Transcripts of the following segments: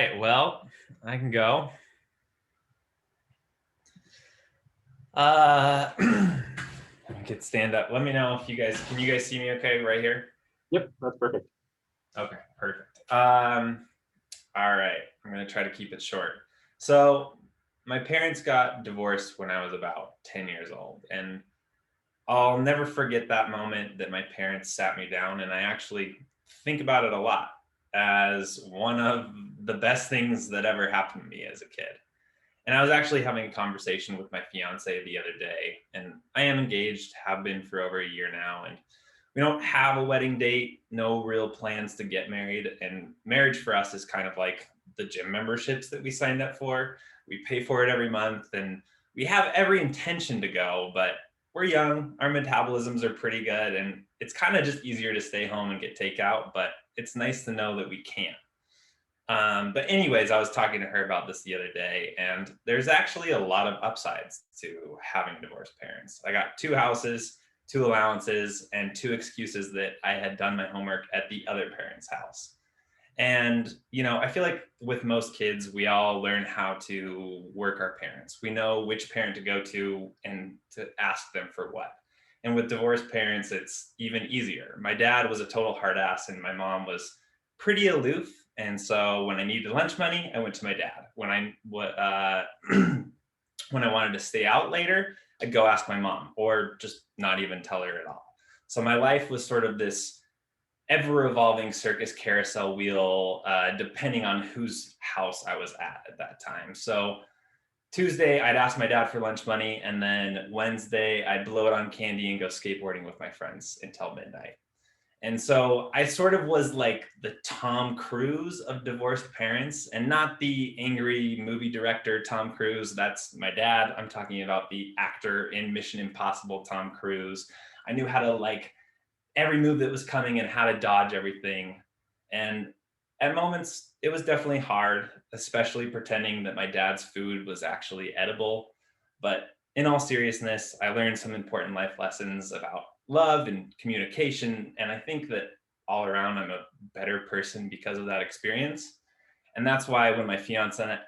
Right, well, I can go. I could stand up. Let me know if can you guys see me okay right here? Yep, that's perfect. Okay, perfect. All right, I'm gonna try to keep it short. So my parents got divorced when I was about 10 years old, and I'll never forget that moment that my parents sat me down, and I actually think about it a lot as one of the best things that ever happened to me as a kid. And I was actually having a conversation with my fiance the other day, and I am engaged, have been for over a year now, and we don't have a wedding date, no real plans to get married. And marriage for us is kind of like the gym memberships that we signed up for. We pay for it every month, and we have every intention to go, but we're young, our metabolisms are pretty good, and it's kind of just easier to stay home and get takeout, but it's nice to know that we can. But anyways, I was talking to her about this the other day, and there's actually a lot of upsides to having divorced parents. I got two houses, two allowances, and two excuses that I had done my homework at the other parent's house. And, I feel like with most kids, we all learn how to work our parents. We know which parent to go to and to ask them for what. And with divorced parents, it's even easier. My dad was a total hard ass, and my mom was pretty aloof. And so when I needed lunch money, I went to my dad. When I wanted to stay out later, I'd go ask my mom or just not even tell her at all. So my life was sort of this ever evolving circus carousel wheel, depending on whose house I was at that time. So Tuesday, I'd ask my dad for lunch money. And then Wednesday, I'd blow it on candy and go skateboarding with my friends until midnight. And so I sort of was like the Tom Cruise of divorced parents, and not the angry movie director Tom Cruise. That's my dad. I'm talking about the actor in Mission Impossible, Tom Cruise. I knew how to like every move that was coming and how to dodge everything. And at moments, it was definitely hard, especially pretending that my dad's food was actually edible. But in all seriousness, I learned some important life lessons about love and communication. And I think that all around, I'm a better person because of that experience. And that's why when my fiance,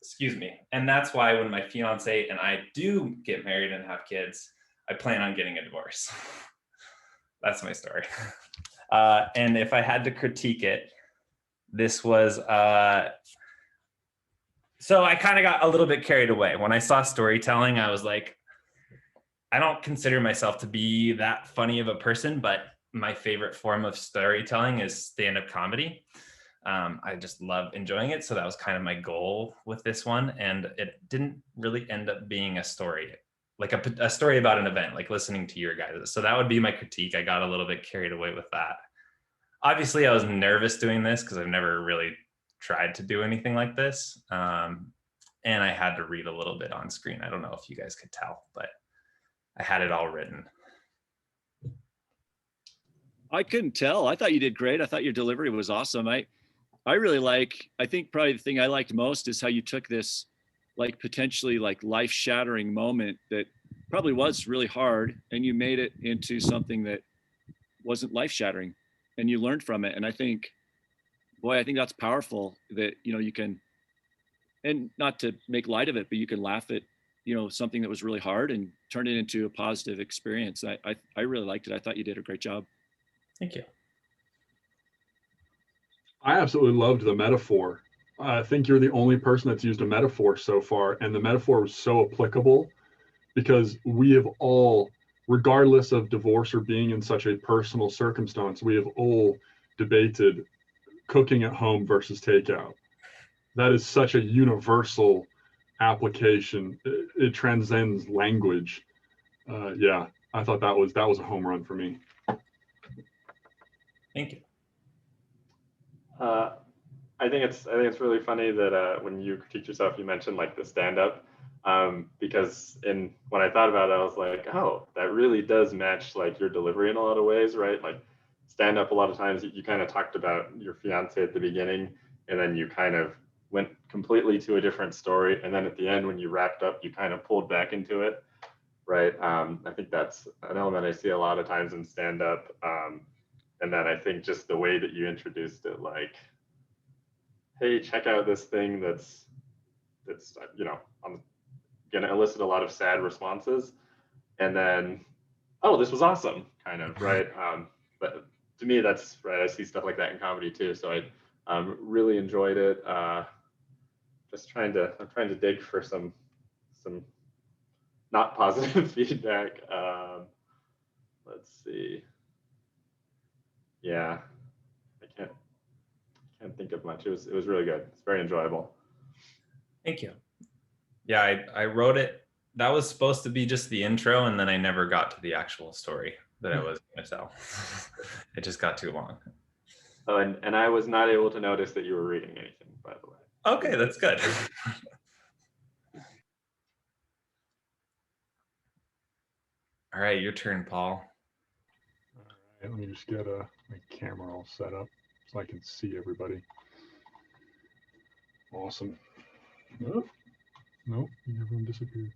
excuse me, and that's why when my fiance and I do get married and have kids, I plan on getting a divorce. That's my story. And if I had to critique it, this was so I kind of got a little bit carried away. When I saw storytelling, I was like, I don't consider myself to be that funny of a person, but my favorite form of storytelling is stand-up comedy. I just love enjoying it. So that was kind of my goal with this one. And it didn't really end up being a story, like a story about an event, like listening to your guys. So that would be my critique. I got a little bit carried away with that. Obviously, I was nervous doing this because I've never really tried to do anything like this. And I had to read a little bit on screen. I don't know if you guys could tell, but I had it all written. I couldn't tell. I thought you did great. I thought your delivery was awesome. I think probably the thing I liked most is how you took this like potentially like life shattering moment that probably was really hard and you made it into something that wasn't life shattering and you learned from it. And I think, boy, I think that's powerful that, you can, and not to make light of it, but you can laugh at, something that was really hard and turn it into a positive experience. I really liked it. I thought you did a great job. Thank you. I absolutely loved the metaphor. I think you're the only person that's used a metaphor so far, and the metaphor was so applicable because we have all, regardless of divorce or being in such a personal circumstance, we have all debated cooking at home versus takeout. That is such a universal application. It transcends language. Yeah, I thought that was a home run for me. Thank you. I think it's really funny that when you critique yourself, you mentioned like the stand up, because when I thought about it, I was like, oh, that really does match like your delivery in a lot of ways, right? Like stand up, a lot of times you kind of talked about your fiance at the beginning, and then you kind of went completely to a different story, and then at the end when you wrapped up, you kind of pulled back into it, right? I think that's an element I see a lot of times in stand up. And then I think just the way that you introduced it, like hey, check out this thing that's I'm gonna elicit a lot of sad responses, and then, oh, this was awesome, kind of, right? But to me, that's right. I see stuff like that in comedy too, so I really enjoyed it. I'm trying to dig for some not positive feedback. Let's see. Yeah, I can't think of much. It was really good. It's very enjoyable. Thank you. Yeah, I wrote it. That was supposed to be just the intro, and then I never got to the actual story that I was going to tell. It just got too long. Oh, and I was not able to notice that you were reading anything, by the way. Okay, that's good. All right, your turn, Paul. All right, let me just get my camera all set up so I can see everybody. Awesome. Oh, nope, everyone disappeared.